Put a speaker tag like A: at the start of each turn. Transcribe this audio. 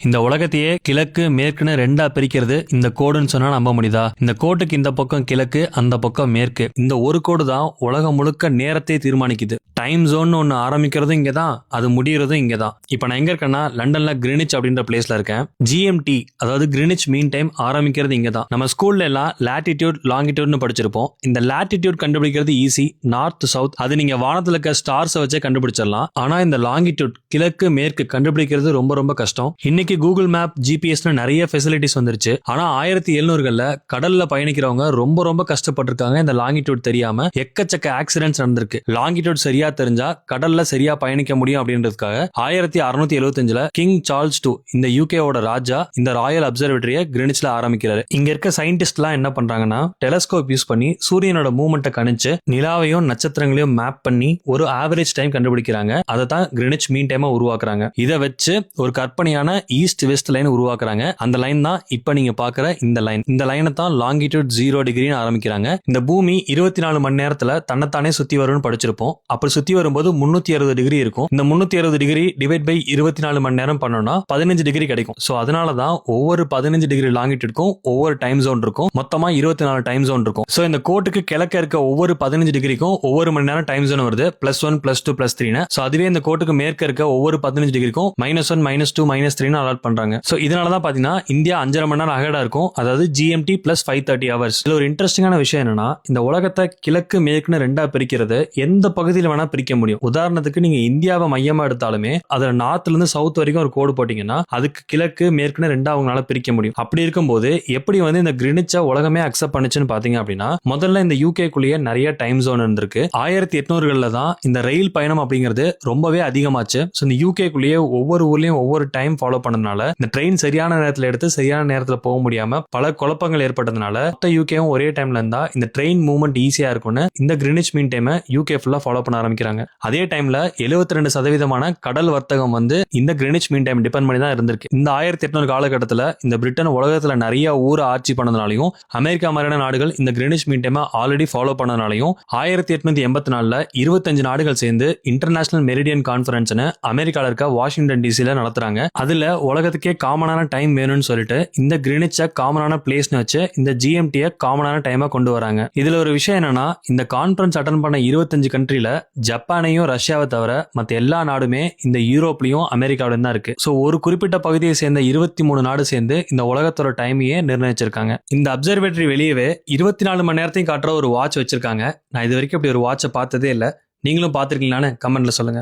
A: இந்த உலகத்தையே கிழக்கு மேற்குன்னு ரெண்டா பிரிக்கிறது இந்த கோடுன்னு சொன்னா நம்ப முடியுதா? இந்த கோட்டுக்கு இந்த பக்கம் கிழக்கு, அந்த பக்கம் மேற்கு. இந்த ஒரு கோடு தான் உலகம் முழுக்க நேரத்தை தீர்மானிக்குது. டைம் ஜோன் ஒன்னு ஆரம்பிக்கிறதும் இங்கதான், அது முடியறதும் இங்கதான். இப்ப நான் எங்க இருக்கேன்னா லண்டன்ல கிரினிச் அப்படின்ற பிளேஸ்ல இருக்கேன். GMT அதாவது கிரினிச் மீன் டைம் ஆரம்பிக்கிறது இங்கதான். நம்ம ஸ்கூல்ல எல்லாம் லாட்டிடியூட் லாங்கிடியூட்னு படிச்சிருப்போம். இந்த லாட்டிடியூட் கண்டுபிடிக்கிறது ஈஸி, நார்த் சவுத் அது நீங்க வானத்துல இருக்க ஸ்டார்ஸ் வச்சே கண்டுபிடிச்சிடலாம். ஆனா இந்த லாங்கிடியூட் கிழக்கு மேற்கு கண்டுபிடிக்கிறது ரொம்ப ரொம்ப கஷ்டம். இன்னைக்கு கூகுள் மேப், ஜிபிஎஸ்னு நிறைய ஃபெசிலிட்டிஸ் வந்துருச்சு. ஆனா 1700கள்ல கடல்ல பயணிக்கிறவங்க ரொம்ப ரொம்ப கஷ்டப்பட்டிருக்காங்க. இந்த லாங்கிடியூட் தெரியாம எக்கச்சக்க ஆக்சிடென்ட்ஸ் நடந்திருக்கு. லாங்கிடியூட் சரியா தெரிஞ்சா கடல்ல சரியா பயணிக்க முடியும் அப்படின்றதுக்காக 1675ல கிங் சார்ல்ஸ் II இந்த யூகேவோட ராஜா இந்த ராயல் அப்சர்வேட்டரிய கிரினிச்ல ஆரம்பிக்கிறாரு. இங்க இருக்க சயின்டிஸ்ட் எல்லாம் என்ன பண்றாங்கன்னா டெலஸ்கோப் யூஸ் பண்ணி சூரியனோட மூவ்மெண்ட்டை கணிச்சு நிலாவையும் நட்சத்திரங்களையும் மேப் பண்ணி ஒரு ஆவரேஜ் டைம் கண்டுபிடிக்கிறாங்க. அதை தான் கிரினிச் மீன் டைமா உருவாக்குறாங்க. இதை வச்சு ஒரு கற்பனையான ஈஸ்ட் வெஸ்ட் லைன் உருவாக்குறாங்க. அந்த லைன் தான் இப்ப நீங்க பாக்குற இந்த லைன். இந்த லைனை தான் லாங்கிடியூட் 0 டிகிரின்னு ஆரம்பிக்கிறாங்க. இந்த பூமி 24 மணி நேரத்துல தன்னைத்தானே சுத்தி வரும்னு படிச்சிருப்போம். அப்படி சுத்தி வரும்போது 360 டிகிரி இருக்கும். இந்த 360 டிகிரி டிவைட் பை 24 மணி நேரம் பண்ணோம்னா 15 டிகிரி கிடைக்கும். சோ அதனாலதான் ஒவ்வொரு 15 டிகிரி லாங்கிடியூட்க்கும் ஒவ்வொரு டைம் ஜோன் இருக்கும். மொத்தமா 24 டைம் ஜோன் இருக்கும். சோ இந்த கோட்டுக்கு கிழக்க இருக்க ஒவ்வொரு 15 டிகிரிக்கும் ஒவ்வொரு மணி நேரம் டைம் ஜோன் வருது. +1 +2 +3. சோ அதுவே இந்த கோட்டுக்கு மேற்க இருக்க ஒவ்வொரு 15 டிகிரிக்கும் -1 -2 -3 அலாட் பண்றாங்க. சோ இதனாலதான் பாத்தீங்கன்னா இந்தியா 5.5 மணி நேரம் அகடா இருக்கும். அதாவது GMT + 530 hours. இதுல ஒரு இன்ட்ரெஸ்டிங்கான விஷயம் என்னன்னா இந்த உலகத்தை கிழக்கு மேற்குன்னு ரெண்டா பிரிக்கிறது எந்த பகுதியில் வேணா பிரிக்க முடியும். உதாரணத்துக்கு நீங்க இந்தியாவை மையமா எடுத்தாலுமே அதுல நார்த்ல இருந்து சவுத் வரைக்கும் ஒரு கோடு போட்டீங்கன்னா அதுக்கு கிழக்கு மேற்குன்னு ரெண்டா அவங்களால பிரிக்க முடியும். அப்படி இருக்கும்போது எப்படி இந்த கிரினிச்சை உலகமே அக்செப்ட் பண்ணுச்சுன்னு பாத்தீங்க அப்படின்னா முதல்ல இந்த யூகேக்குள்ளேயே நிறைய டைம் ஜோன் இருந்திருக்கு. 1800கள்ல தான் இந்த ரயில் பயணம் அப்படிங்கிறது ரொம்பவே அதிகமாச்சு. இந்த யூகேக்குள்ளேயே ஒவ்வொரு ஊர்லயும் ஒவ்வொரு டைம் ஃபாலோ பண்ணதுனால இந்த ட்ரெயின் சரியான நேரத்தில் எடுத்து சரியான நேரத்தில் போக முடியாம பல குழப்பங்கள் ஏற்பட்டதுனால யூகேவும் ஒரே டைம்ல இருந்தா இந்த ட்ரெயின் மூவ்மெண்ட் ஈஸியா இருக்கும்னு இந்த கிரினிச் மீன் டைம் யூகே ஃபுல்லா ஃபாலோ பண்ண ஆரம்பிக்கிறாங்க. அதே டைம்ல 72% கடல் வர்த்தகம் இந்த கிரினிச் மீன் டைம் டிபெண்ட் பண்ணி தான் இருந்திருக்கு. இந்த 1800 காலகட்டத்தில் இந்த பிரிட்டன் உலகத்துல நிறைய ஊரை ஆட்சி பண்ணதுனாலையும் அமெரிக்கா மாதிரியான நாடுகள் இந்த கிரினிச் மீன் டைம் ஆல்ரெடி ஃபாலோ பண்ணதுனாலையும் 1884ல 25 நாடுகள் சேர்ந்து இன்டர்நேஷனல் மெரிடியன் கான்ஃபரன்ஸ்னு அமெரிக்கால இருக்க வாஷிங்டன் டிசில நடத்துறாங்க. அதுல உலகத்துக்கே காமனான டைம் வேணும்னு சொல்லிட்டு இந்த கிரினிச்ச காமனான பிளேஸ்னு வச்சு இந்த GMT காமனான டைமா கொண்டு வராங்க. இதுல ஒரு விஷயம் என்னன்னா இந்த கான்ஃபரன்ஸ் அட்டன் பண்ண 25 கண்ட்ரில ஜப்பானையும் ரஷ்யாவை தவிர மத்த எல்லா நாடுமே இந்த யூரோப்லயும் அமெரிக்காவிலும் தான் இருக்கு. சோ ஒரு குறிப்பிட்ட பகுதியை சேர்ந்த 23 நாடு சேர்ந்து இந்த உலகத்தோட டைமையே நிர்ணயிச்சிருக்காங்க. இந்த அப்சர்வேட்டரி வெளியவே 24 மணி நேரத்தையும் காட்டுற ஒரு வாட்ச் வச்சிருக்காங்க. நான் இது வரைக்கும் இப்படி ஒரு வாட்சை பார்த்ததே இல்லை. நீங்களும் பார்த்திருக்கீங்களான்னு கமெண்ட்ல சொல்லுங்க.